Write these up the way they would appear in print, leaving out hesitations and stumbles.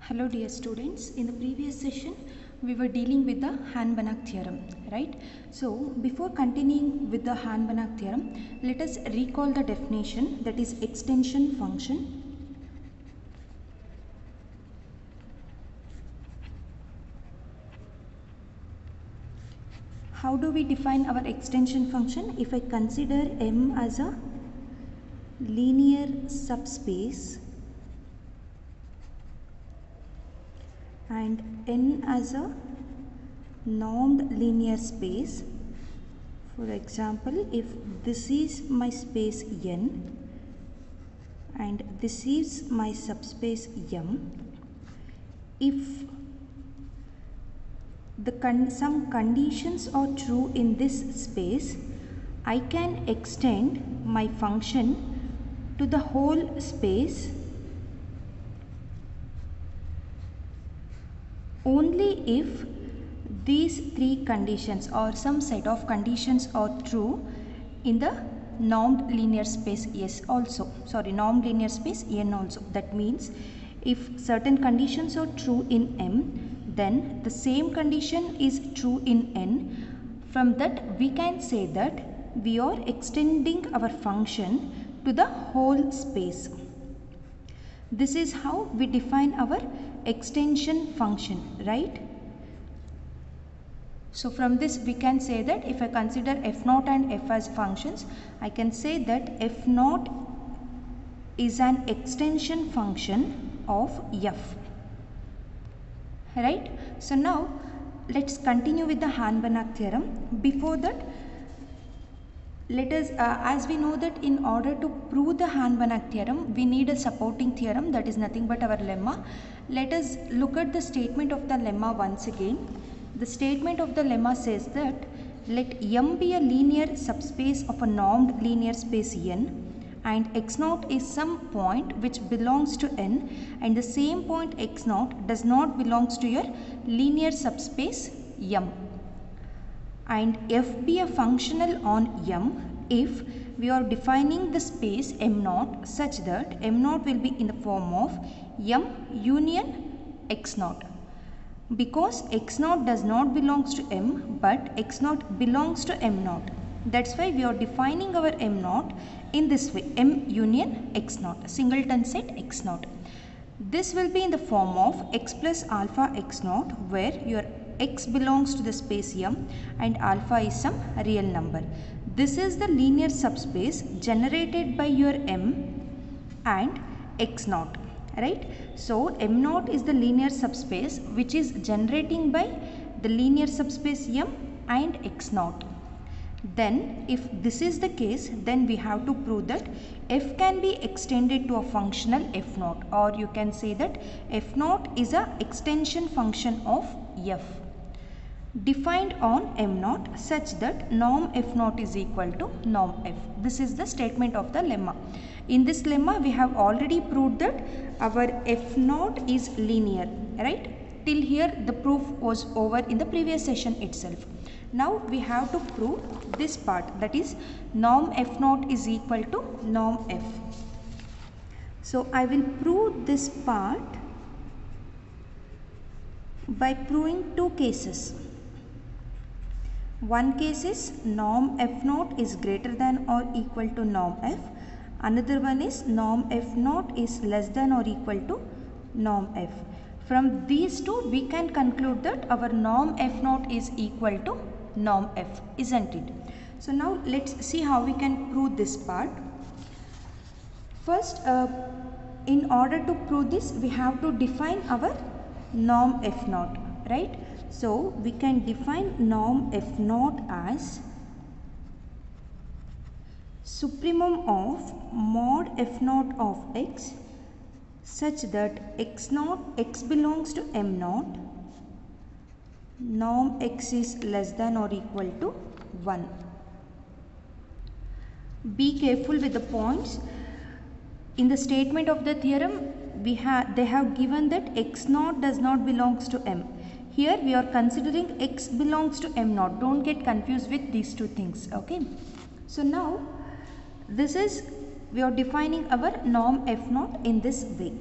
Hello dear students, in the previous session we were dealing with the Hahn-Banach theorem, right? So before continuing with the Hahn-Banach theorem, let us recall the definition, that is extension function. How do we define our extension function? If I consider M as a linear subspace and N as a normed linear space. For example, if this is my space N and this is my subspace M, if some conditions are true in this space, I can extend my function to the whole space only if these three conditions or some set of conditions are true in the normed linear space normed linear space N also. That means if certain conditions are true in M, then the same condition is true in N. From that we can say that we are extending our function to the whole space. This is how we define our extension function, right? So from this we can say that if I consider f0 and f as functions, I can say that f0 is an extension function of f. Right? So now let's continue with the Hahn-Banach theorem. Before that, let us, as we know that in order to prove the Hahn-Banach theorem, we need a supporting theorem, that is nothing but our lemma. Let us look at the statement of the lemma once again. The statement of the lemma says that let M be a linear subspace of a normed linear space N, and x0 is some point which belongs to N, and the same point x0 does not belongs to your linear subspace M. And f be a functional on M if we are defining the space M0 such that M0 will be in the form of M union x0. Because x0 does not belongs to M, but x0 belongs to M0. That's why we are defining our M0 in this way, M union x0, singleton set x0. This will be in the form of x plus alpha x0, where your x belongs to the space M and alpha is some real number. This is the linear subspace generated by your M and x0. Right? So M0 is the linear subspace which is generating by the linear subspace M and x0. Then if this is the case, then we have to prove that f can be extended to a functional f0, or you can say that f0 is a extension function of f defined on M0 such that norm f0 is equal to norm f. This is the statement of the lemma. In this lemma we have already proved that our f0 is linear, right? Till here the proof was over in the previous session itself. Now we have to prove this part, that is norm f0 is equal to norm f. So I will prove this part by proving two cases. One case is norm f0 is greater than or equal to norm f. Another one is norm f0 is less than or equal to norm f. From these two we can conclude that our norm f0 is equal to norm f, isn't it? So now let's see how we can prove this part. First, in order to prove this, we have to define our norm f0, right? So we can define norm f0 as supremum of mod f0 of x such that x belongs to M0, norm x is less than or equal to 1. Be careful with the points. In the statement of the theorem, they have given that x0 does not belongs to M. Here we are considering x belongs to M0. Don't get confused with these two things. Okay. So now we are defining our norm f0 in this way.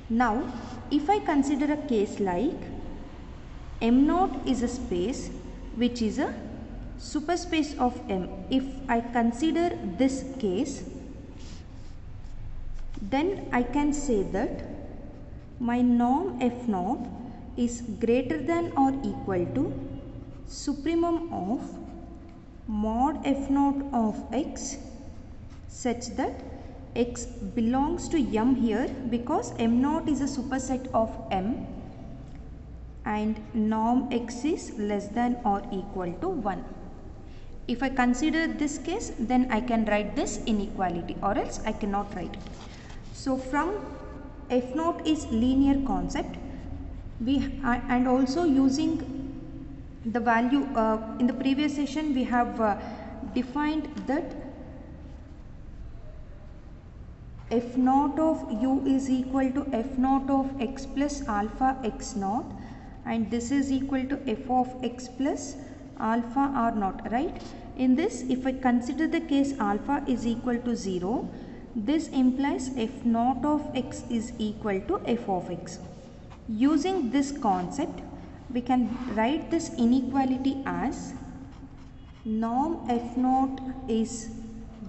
Now if I consider a case like M0 is a space which is a superspace of M. If I consider this case, then I can say that my norm F0 is greater than or equal to supremum of mod F0 of X such that X belongs to M here, because M0 is a superset of M and norm X is less than or equal to 1. If I consider this case, then I can write this inequality, or else I cannot write. So from F0 is linear concept, and also using the value in the previous session we have defined that F0 of u is equal to F0 of x plus alpha x0, and this is equal to f of x plus alpha r0, right? In this, if I consider the case alpha is equal to 0, this implies F0 of x is equal to f of x. Using this concept, we can write this inequality as norm F0 is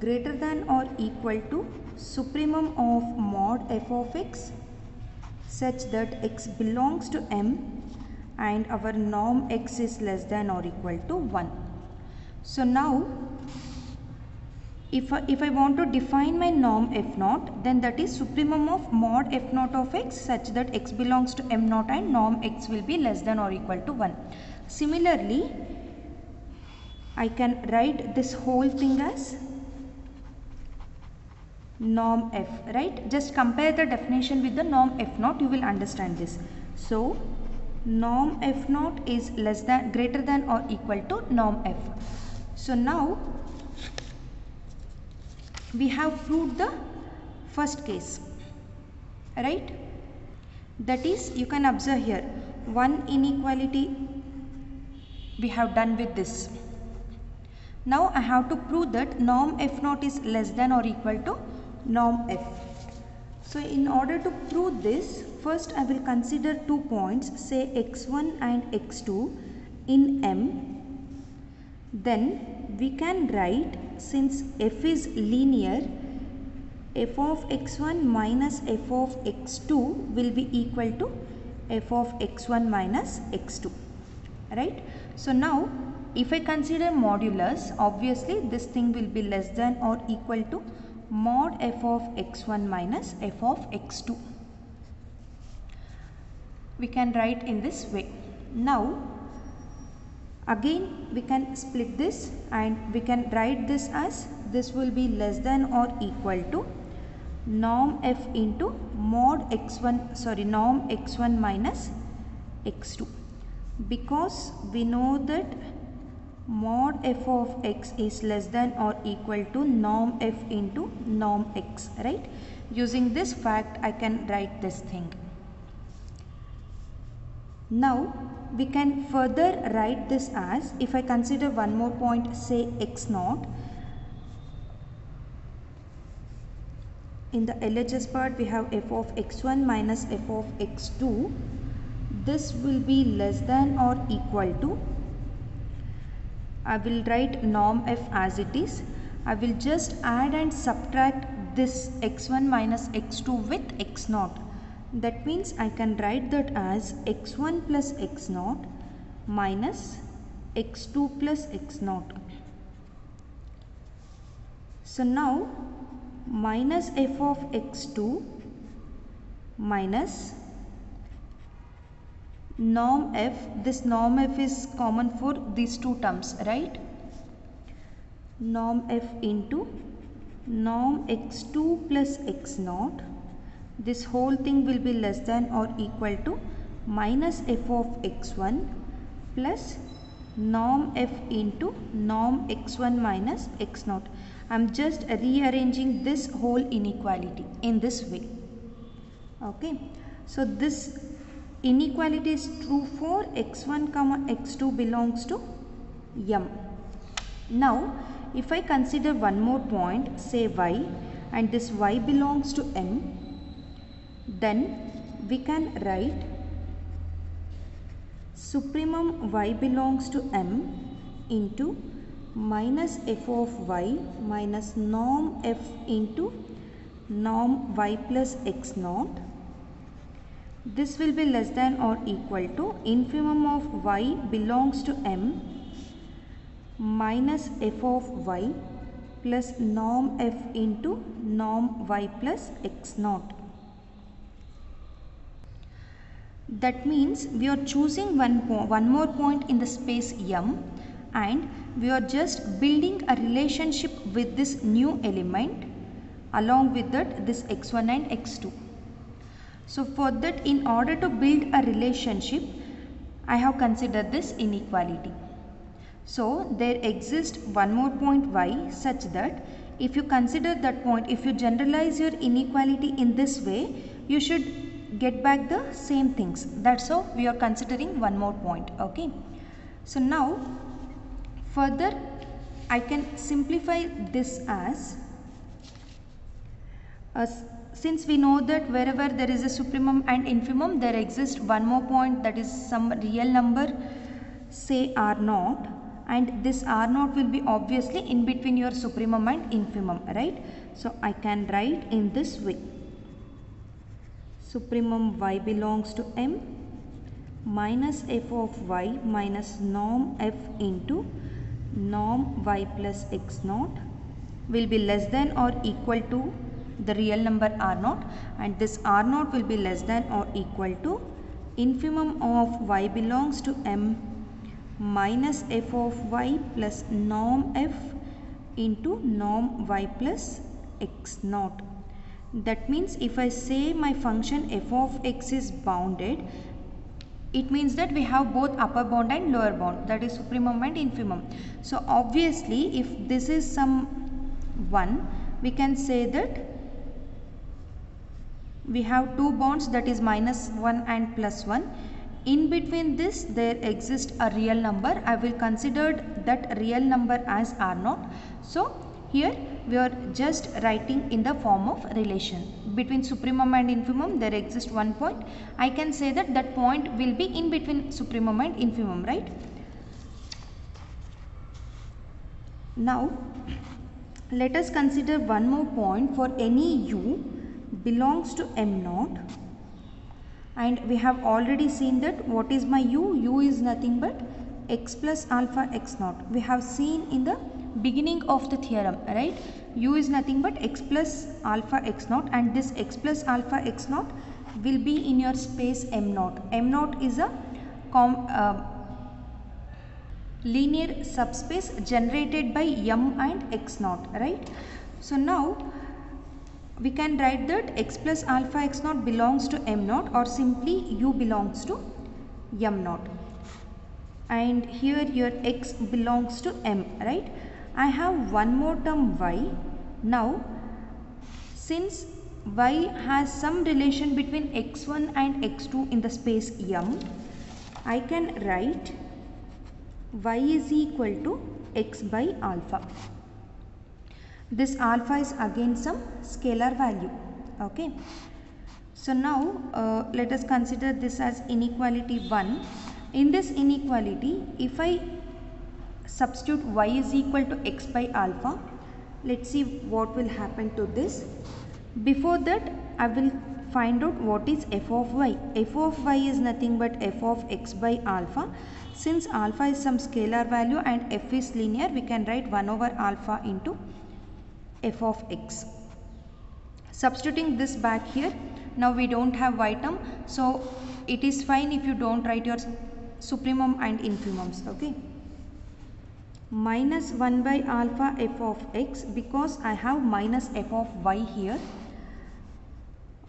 greater than or equal to supremum of mod f of x such that x belongs to M and our norm x is less than or equal to 1. So now if I want to define my norm F0, then that is supremum of mod F0 of x such that x belongs to M0 and norm x will be less than or equal to 1. Similarly, I can write this whole thing as norm f, right? Just compare the definition with the norm F0, you will understand this. So norm F0 is greater than or equal to norm f. So now we have proved the first case, right? That is, you can observe here one inequality we have done with this. Now I have to prove that norm F0 is less than or equal to norm f. So in order to prove this, first I will consider 2 points, say x1 and x2 in M. Then we can write, since f is linear, f of x1 minus f of x2 will be equal to f of x1 minus x2, right? So now if I consider modulus, obviously this thing will be less than or equal to mod f of x1 minus f of x2. We can write in this way. Now again we can split this and we can write this as, this will be less than or equal to norm f into norm x1 minus x2, because we know that mod f of x is less than or equal to norm f into norm x, right? Using this fact I can write this thing. Now we can further write this as, if I consider one more point, say x0, in the LHS part we have f of x1 minus f of x2. This will be less than or equal to, I will write norm f as it is. I will just add and subtract this x1 minus x2 with x0. That means I can write that as x1 plus x0 minus x2 plus x0. So now minus f of x2 minus norm f, this norm f is common for these two terms, right? Norm f into norm x2 plus x0. This whole thing will be less than or equal to minus f of x1 plus norm f into norm x1 minus x0. I am just rearranging this whole inequality in this way. Okay, so this inequality is true for x1 comma x2 belongs to M. Now if I consider one more point, say y, and this y belongs to M, then we can write supremum y belongs to M into minus f of y minus norm f into norm y plus x naught. This will be less than or equal to infimum of y belongs to M minus f of y plus norm f into norm y plus x naught. That means we are choosing one more point in the space M, and we are just building a relationship with this new element, along with that this x1 and x2. So for that, in order to build a relationship, I have considered this inequality. So there exists one more point y, such that if you consider that point, if you generalize your inequality in this way, you should get back the same things. That's how we are considering one more point. Okay. So now further I can simplify this as since we know that wherever there is a supremum and infimum, there exists one more point, that is some real number, say R0, and this R0 will be obviously in between your supremum and infimum, right? So I can write in this way: supremum y belongs to M minus f of y minus norm f into norm y plus x naught will be less than or equal to the real number R0, and this R0 will be less than or equal to infimum of y belongs to M minus f of y plus norm f into norm y plus x naught. That means if I say my function f of x is bounded, it means that we have both upper bound and lower bound, that is supremum and infimum. So obviously if this is some 1, we can say that we have two bounds, that is minus 1 and plus 1. In between this there exists a real number. I will consider that real number as R0. So here we are just writing in the form of relation between supremum and infimum. There exists one point. I can say that that point will be in between supremum and infimum, right? Now let us consider one more point for any u belongs to M0, and we have already seen that what is my u is nothing but x plus alpha x naught. We have seen in the beginning of the theorem, right? U is nothing but x plus alpha x naught, and this x plus alpha x naught will be in your space M0. M0 is a linear subspace generated by M and x naught, right? So now we can write that x plus alpha x naught belongs to M0, or simply u belongs to M0, and here your x belongs to M, right? I have one more term y. Now since y has some relation between x1 and x2 in the space M, I can write y is equal to x by alpha. This alpha is again some scalar value. Okay. So now let us consider this as inequality 1. In this inequality, if I substitute y is equal to x by alpha, let's see what will happen to this. Before that, I will find out what is f of y. F of y is nothing but f of x by alpha. Since alpha is some scalar value and f is linear, we can write 1 over alpha into f of x. Substituting this back here, now we don't have y term, so it is fine if you don't write your supremum and infimums. Okay. Minus 1 by alpha f of x, because I have minus f of y here,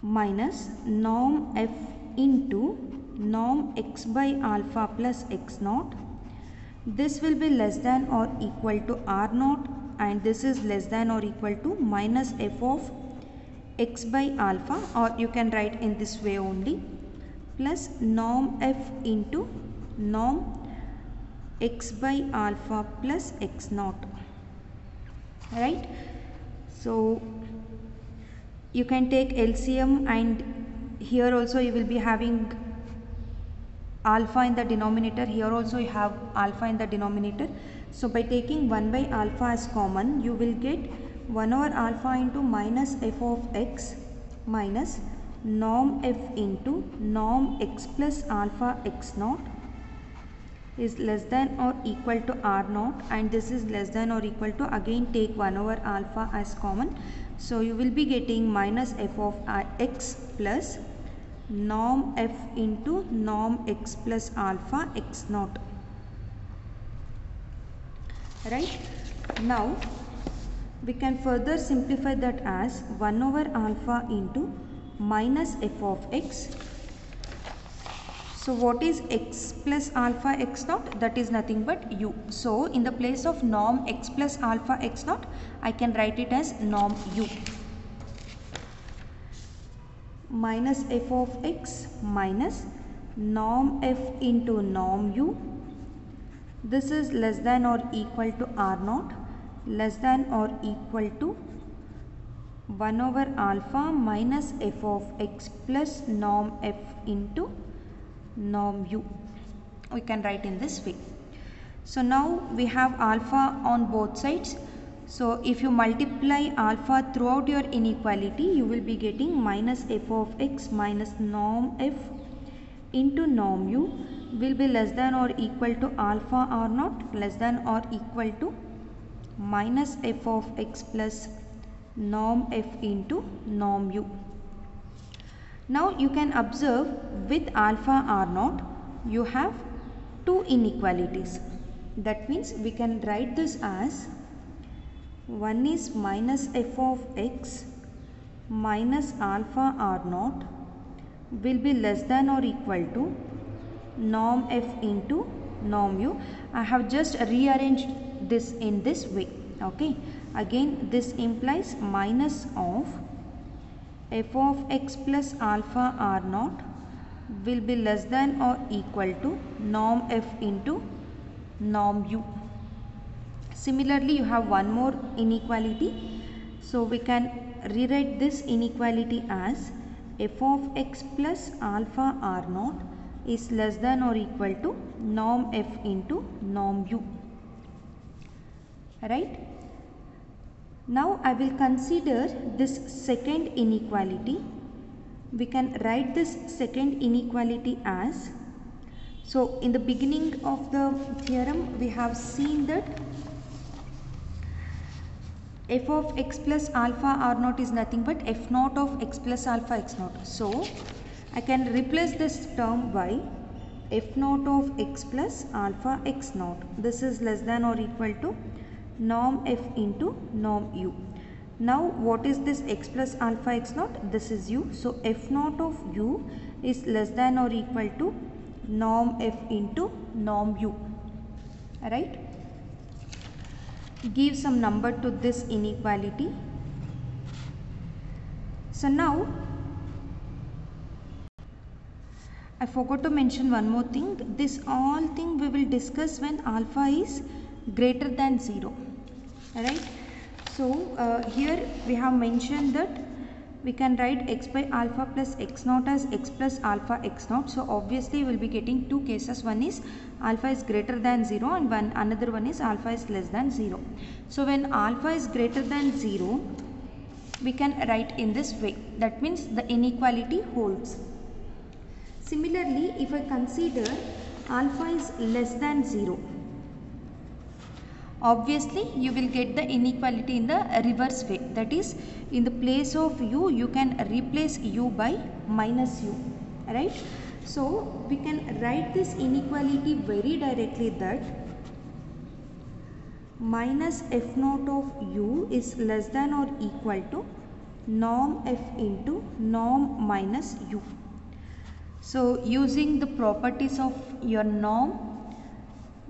minus norm f into norm x by alpha plus x naught. This will be less than or equal to r naught, and this is less than or equal to minus f of x by alpha, or you can write in this way only, plus norm f into norm x by alpha plus x naught, right? So you can take LCM and here also you will be having alpha in the denominator, here also you have alpha in the denominator. So by taking 1 by alpha as common, you will get 1 over alpha into minus f of x minus norm f into norm x plus alpha x naught is less than or equal to r naught, and this is less than or equal to, again take 1 over alpha as common. So you will be getting minus f of x plus norm f into norm x plus alpha x naught. Right? Now we can further simplify that as 1 over alpha into minus f of x. So what is x plus alpha x naught? That is nothing but u. So in the place of norm x plus alpha x naught, I can write it as norm u minus f of x minus norm f into norm u. This is less than or equal to r naught, less than or equal to 1 over alpha minus f of x plus norm f into norm u. We can write in this way. So now we have alpha on both sides. So if you multiply alpha throughout your inequality, you will be getting minus f of x minus norm f into norm u will be less than or equal to alpha r naught, less than or equal to minus f of x plus norm f into norm u. Now you can observe with alpha r naught you have two inequalities. That means we can write this as one is minus f of x minus alpha r naught will be less than or equal to norm f into norm u. I have just rearranged this in this way. Okay. Again this implies minus of f of x plus alpha r naught will be less than or equal to norm f into norm u. Similarly, you have one more inequality. So we can rewrite this inequality as f of x plus alpha r naught is less than or equal to norm f into norm u. Right? Now I will consider this second inequality. We can write this second inequality as, so in the beginning of the theorem we have seen that f of x plus alpha r naught is nothing but f naught of x plus alpha x naught. So I can replace this term by f naught of x plus alpha x naught. This is less than or equal to norm f into norm u. Now what is this x plus alpha x naught? This is u. So f naught of u is less than or equal to norm f into norm u. Right? Give some number to this inequality. So now I forgot to mention one more thing. This all thing we will discuss when alpha is greater than 0. Right? So here we have mentioned that we can write x by alpha plus x naught as x plus alpha x naught. So obviously we will be getting two cases. One is alpha is greater than 0 and another one is alpha is less than 0. So when alpha is greater than 0, we can write in this way. That means the inequality holds. Similarly, if I consider alpha is less than 0, obviously you will get the inequality in the reverse way. That is, in the place of u, you can replace u by minus u. Right? So we can write this inequality very directly, that minus f naught of u is less than or equal to norm f into norm minus u. So using the properties of your norm,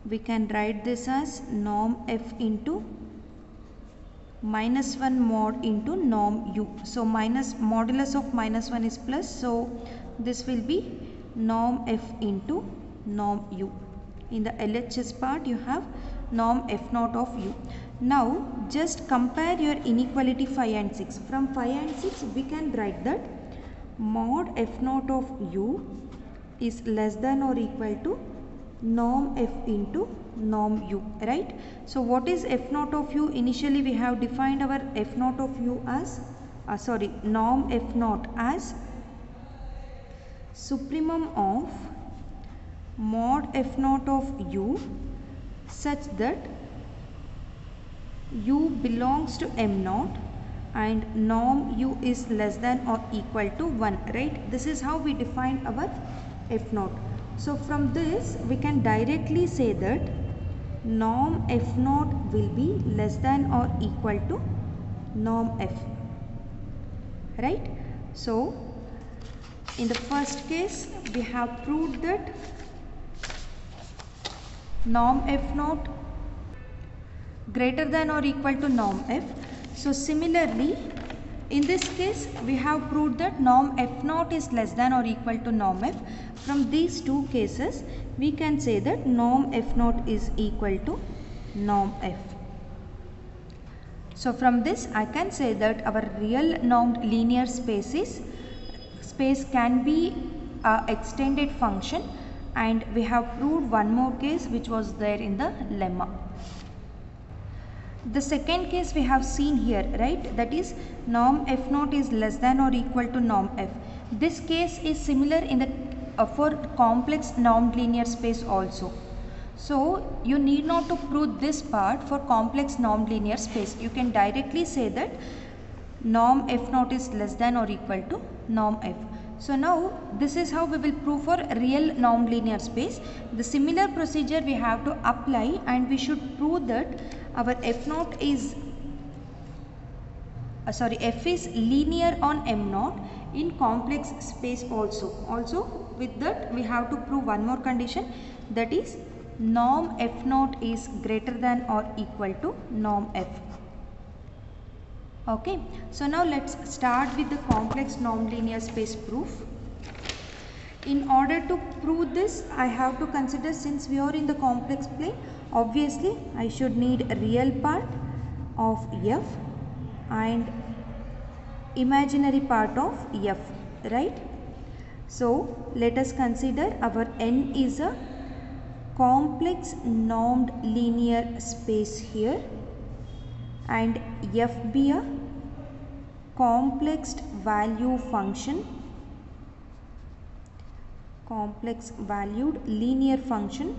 we can write this as norm f into minus 1 mod into norm u. So minus modulus of minus 1 is plus, so this will be norm f into norm u. In the LHS part you have norm f naught of u. Now just compare your inequality 5 and 6. From 5 and 6 we can write that mod f naught of u is less than or equal to norm f into norm u, right? So what is f naught of u? Initially we have defined our f naught of u as norm f naught as supremum of mod f naught of u such that u belongs to m naught and norm u is less than or equal to 1, right? This is how we define our f naught. So from this we can directly say that norm f naught will be less than or equal to norm f, right? So in the first case we have proved that norm f naught greater than or equal to norm f. So similarly in this case we have proved that norm f naught is less than or equal to norm f. From these two cases we can say that norm f naught is equal to norm f. So from this I can say that our real normed linear space can be a extended function, and we have proved one more case which was there in the lemma. The second case we have seen here, right, that is norm f naught is less than or equal to norm f. This case is similar in the for complex normed linear space also. So you need not to prove this part for complex normed linear space. You can directly say that norm f naught is less than or equal to norm f. So now this is how we will prove for real normed linear space. The similar procedure we have to apply, and we should prove that our f naught is f is linear on m naught in complex space also. Also with that we have to prove one more condition, that is norm f naught is greater than or equal to norm f. Okay, so now let's start with the complex normed linear space proof. In order to prove this, I have to consider, since we are in the complex plane, obviously I should need a real part of f and imaginary part of f, right? So let us consider our N is a complex normed linear space here, and f be a complex valued linear function.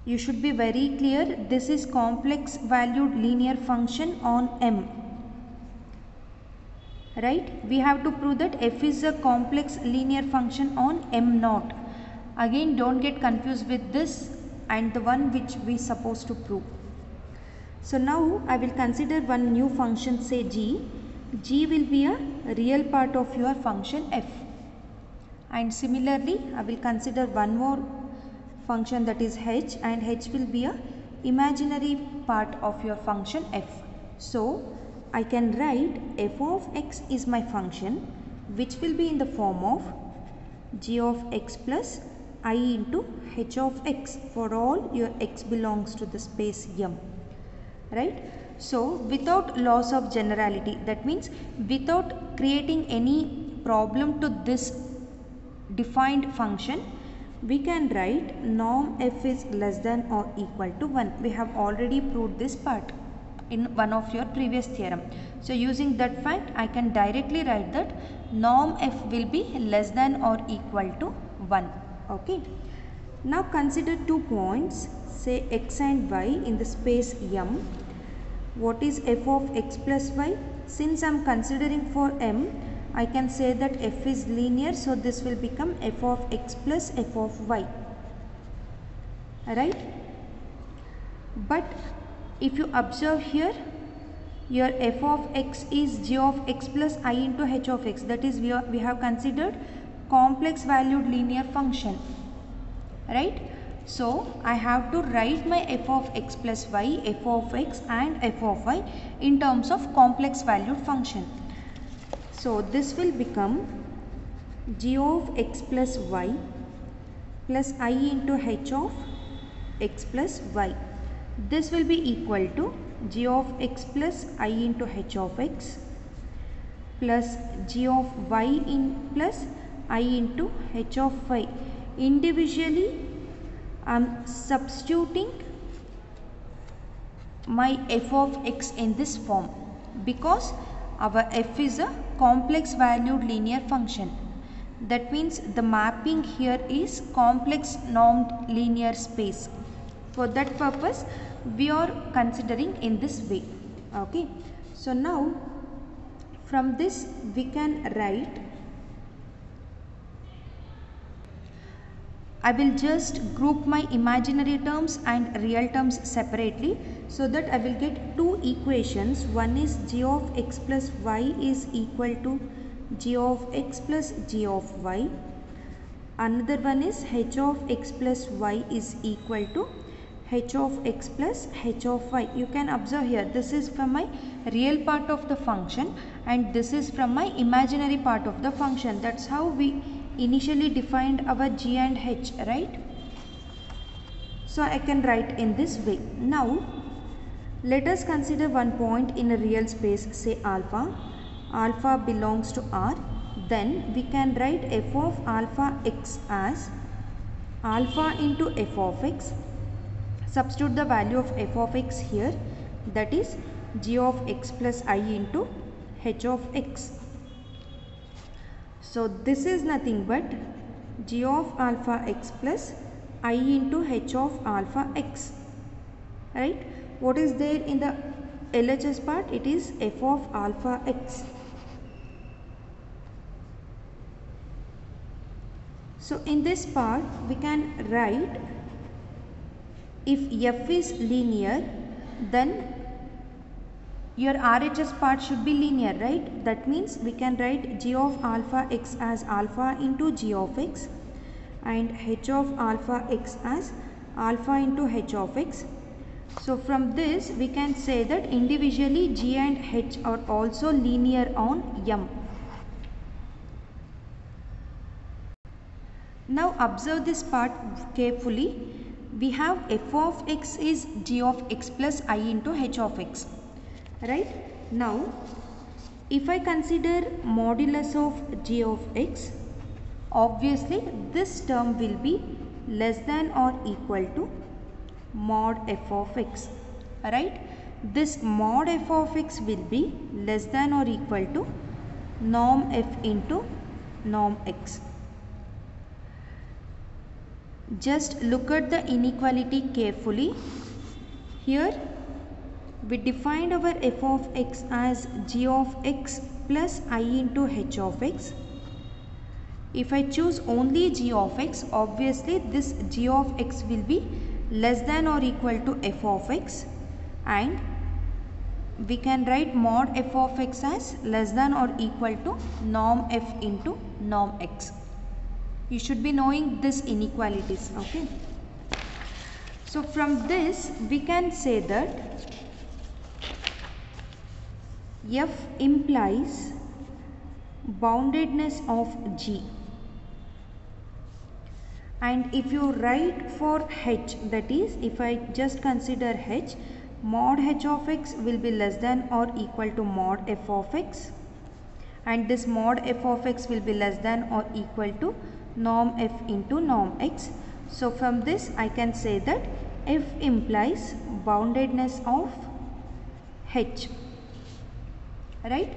You should be very clear, this is complex valued linear function on M, right? We have to prove that f is a complex linear function on M naught. Again, don't get confused with this and the one which we supposed to prove. So now I will consider one new function, say g. G will be a real part of your function f, and similarly I will consider one more function, that is h, and h will be a imaginary part of your function f. So I can write f of x is my function, which will be in the form of g of x plus I into h of x for all your x belongs to the space M, right? So without loss of generality, that means without creating any problem to this defined function, we can write norm f is less than or equal to 1. We have already proved this part in one of your previous theorem. So using that fact, I can directly write that norm f will be less than or equal to 1. Okay. Now consider 2 points, say x and y in the space M. What is f of x plus y? Since I am considering for M, I can say that f is linear, so this will become f of x plus f of y, right? But if you observe here, your f of x is g of x plus I into h of x, that is we have considered complex valued linear function, right? So I have to write my f of x plus y, f of x and f of y in terms of complex valued function. So this will become g of x plus y plus I into h of x plus y. This will be equal to g of x plus I into h of x plus g of y in plus I into h of y. Individually I am substituting my f of x in this form because our f is a complex valued linear function. That means the mapping here is complex normed linear space. For that purpose we are considering in this way. Okay. So now from this we can write, I will just group my imaginary terms and real terms separately so that I will get two equations. One is g of x plus y is equal to g of x plus g of y. Another one is h of x plus y is equal to h of x plus h of y. You can observe here, this is from my real part of the function and this is from my imaginary part of the function. That's how we initially defined our g and h, right? So I can write in this way. Now let us consider one point in a real space, say alpha. Alpha belongs to R. Then we can write f of alpha x as alpha into f of x. Substitute the value of f of x here, that is g of x plus I into h of x. So this is nothing but g of alpha x plus I into h of alpha x, right? What is there in the LHS part? It is f of alpha x. So in this part we can write, if f is linear then your RHS part should be linear, right? That means we can write g of alpha x as alpha into g of x and h of alpha x as alpha into h of x. So from this we can say that individually g and h are also linear on M. Now observe this part carefully. We have f of x is g of x plus I into h of x. Right? Now if I consider modulus of g of x, obviously this term will be less than or equal to mod f of x, right? This mod f of x will be less than or equal to norm f into norm x. Just look at the inequality carefully. Here we defined our f of x as g of x plus I into h of x. If I choose only g of x, obviously this g of x will be less than or equal to f of x, and we can write mod f of x as less than or equal to norm f into norm x. You should be knowing this inequalities, okay? So from this we can say that f implies boundedness of g, and if you write for h, that is if I just consider h, mod h of x will be less than or equal to mod f of x, and this mod f of x will be less than or equal to norm f into norm x. So from this I can say that f implies boundedness of h, right?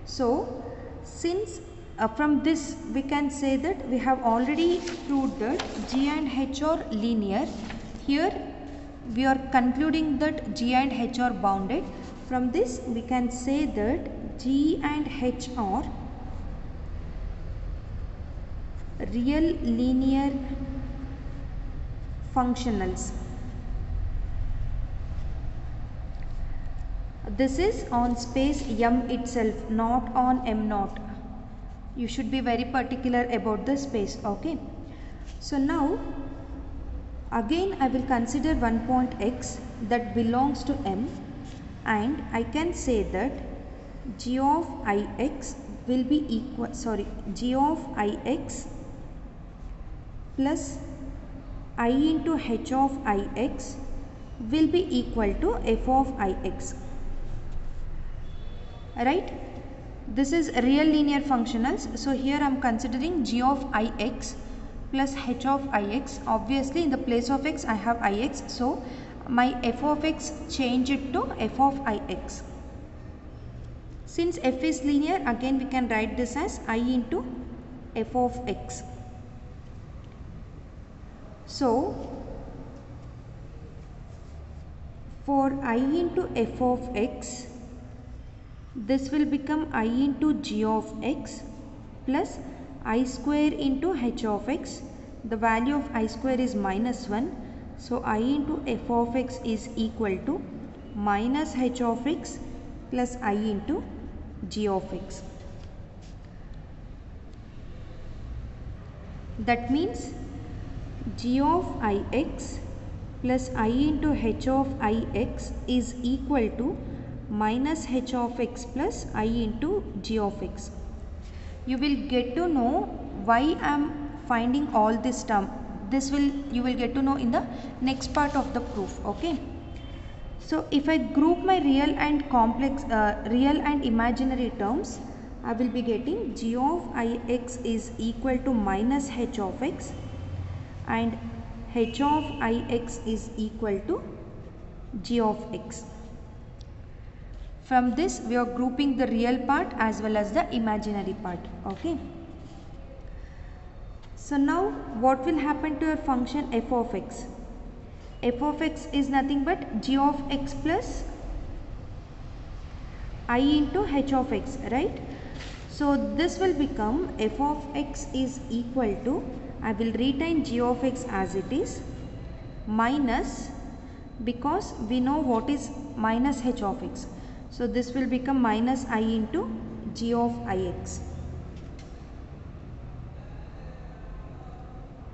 So since from this we can say that we have already proved that g and h are linear. Here we are concluding that g and h are bounded. From this we can say that g and h are real linear functionals. This is on space M itself, not on M naught. You should be very particular about the space, okay? So now again I will consider one point x that belongs to M, and I can say that g of ix will be equal, g of ix plus I into h of ix will be equal to f of ix, right? this is real linear functionals. So here I am considering g of ix plus h of ix. Obviously in the place of x I have ix, so my f of x change it to f of ix. Since f is linear, again we can write this as I into f of x. So for I into f of x, this will become I into g of x plus I square into h of x. The value of I square is -1. So I into f of x is equal to minus h of x plus I into g of x. That means g of ix plus I into h of ix is equal to minus h of x plus I into g of x. You will get to know why I am finding all this term. You will get to know in the next part of the proof. Okay. So if I group my real and real and imaginary terms, I will be getting g of ix is equal to minus h of x and h of ix is equal to g of x. From this we are grouping the real part as well as the imaginary part. Okay. So now what will happen to a function f of x? F of x is nothing but g of x plus I into h of x, right? So this will become f of x is equal to, I will retain g of x as it is, minus, because we know what is minus h of x. So this will become minus I into g of ix.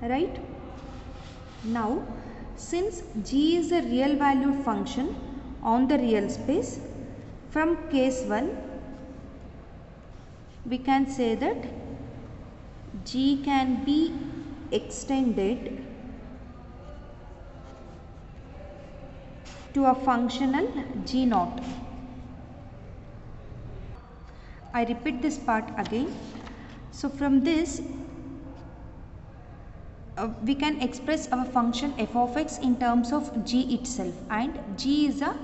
Right? Now, since g is a real valued function on the real space, from case 1, we can say that g can be extended to a functional g naught. I repeat this part again. So from this, we can express our function f of x in terms of g itself, and g is a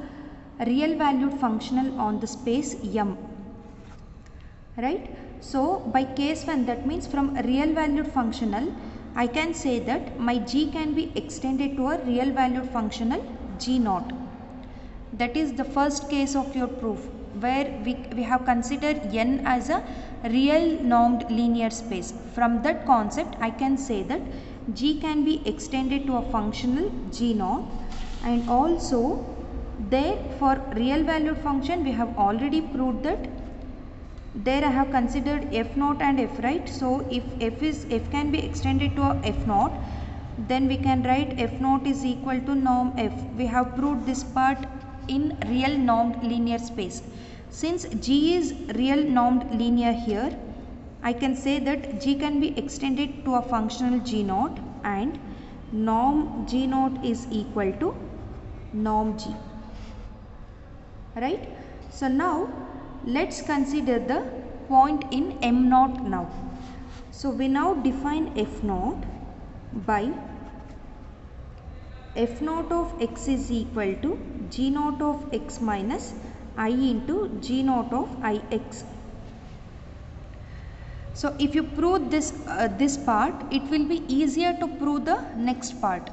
real valued functional on the space M, right? So by case 1, that means from a real valued functional, I can say that my g can be extended to a real valued functional g naught. That is the first case of your proof, where we have considered n as a real normed linear space. From that concept, I can say that g can be extended to a functional g naught, and also there for real valued function we have already proved that there I have considered f naught and f, right? So if f can be extended to a f naught, then we can write f naught is equal to norm f. We have proved this part in real normed linear space. Since g is real normed linear here, I can say that g can be extended to a functional g naught, and norm g naught is equal to norm g, right? So now let's consider the point in M naught now. So we now define f naught by f naught of x is equal to g naught of x minus I into g naught of ix. So if you prove this this part, it will be easier to prove the next part.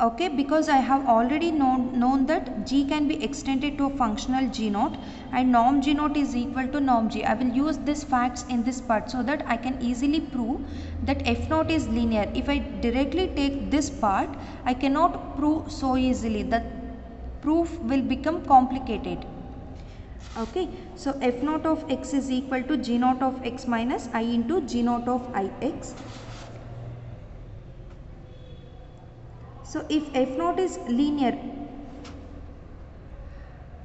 Okay, because I have already known that g can be extended to a functional g naught and norm g naught is equal to norm g. I will use these facts in this part so that I can easily prove that f naught is linear. If I directly take this part, I cannot prove so easily. The proof will become complicated. Okay, so f naught of x is equal to g naught of x minus I into g naught of ix. So if f naught is linear,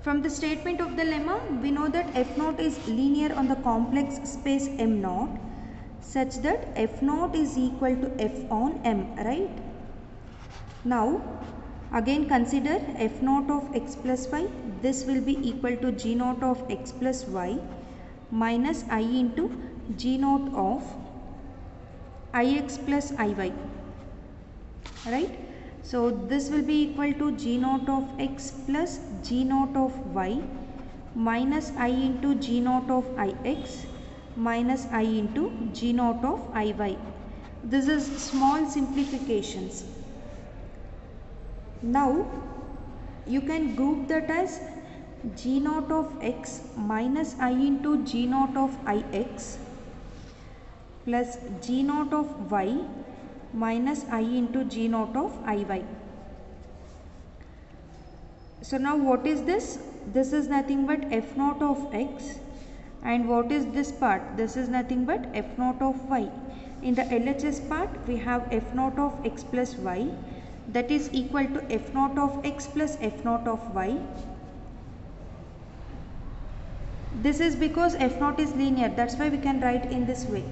from the statement of the lemma, we know that f naught is linear on the complex space M naught, such that f naught is equal to f on M, right? Now Again consider f naught of x plus y. This will be equal to g naught of x plus y minus I into g naught of ix plus iy, right? So this will be equal to g naught of x plus g naught of y minus I into g naught of ix minus I into g naught of iy. This is small simplifications. Now you can group that as g naught of x minus I into g naught of ix plus g naught of y minus I into g naught of iy. So now what is this? This is nothing but f naught of x, and what is this part? This is nothing but f naught of y. In the LHS part we have f naught of x plus y, that is equal to f naught of x plus f naught of y. This is because f naught is linear, that's why we can write in this way,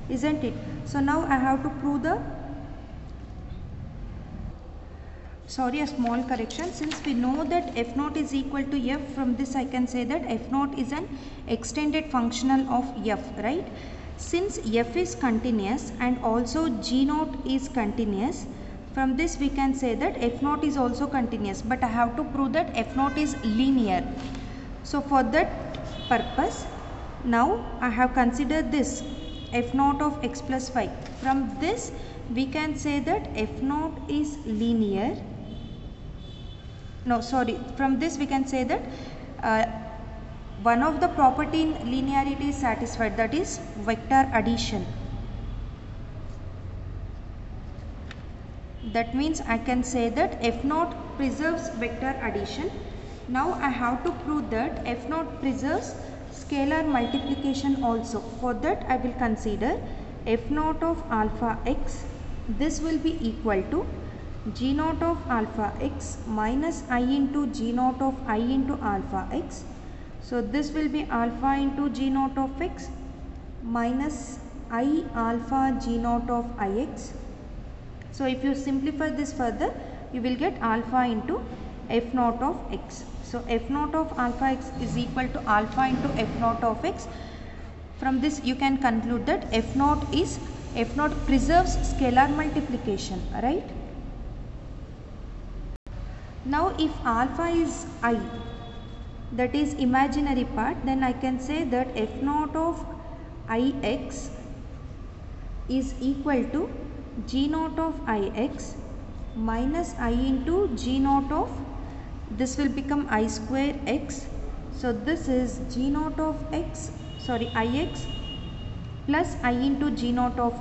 isn't it? So now I have to prove the, a small correction. Since we know that f naught is equal to f, from this I can say that f naught is an extended functional of f, right? Since f is continuous and also g naught is continuous, from this we can say that f naught is also continuous, but I have to prove that f naught is linear. So for that purpose, now I have considered this f naught of x plus y. From this we can say that f naught is linear. From this we can say that one of the property in linearity is satisfied, that is vector addition. That means I can say that f naught preserves vector addition. Now I have to prove that f naught preserves scalar multiplication also. For that I will consider f naught of alpha x. This will be equal to g naught of alpha x minus I into g naught of I into alpha x. So this will be alpha into g naught of x minus I alpha g naught of ix. So if you simplify this further, you will get alpha into f naught of x. So f naught of alpha x is equal to alpha into f naught of x. From this you can conclude that f naught preserves scalar multiplication, right? Now if alpha is I, that is imaginary part, then I can say that f naught of ix is equal to g naught of ix minus I into g naught of, this will become I square x. So this is g naught of ix plus I into g naught of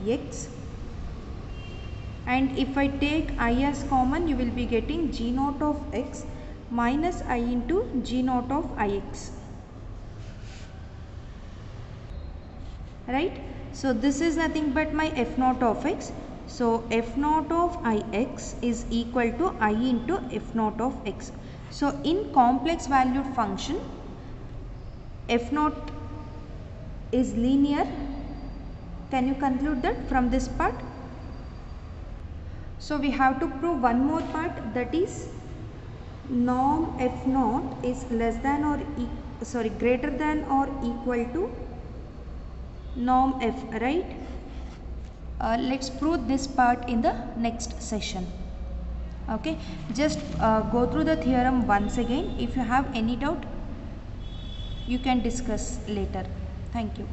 x, and if I take I as common, you will be getting g naught of x minus I into g naught of ix, right? So this is nothing but my f naught of x. So f naught of ix is equal to I into f naught of x. So in complex valued function, f naught is linear. Can you conclude that from this part? So we have to prove one more part, that is norm f naught is less than or greater than or equal to norm f, right? Let's prove this part in the next session. Okay, just go through the theorem once again. If you have any doubt, you can discuss later. Thank you.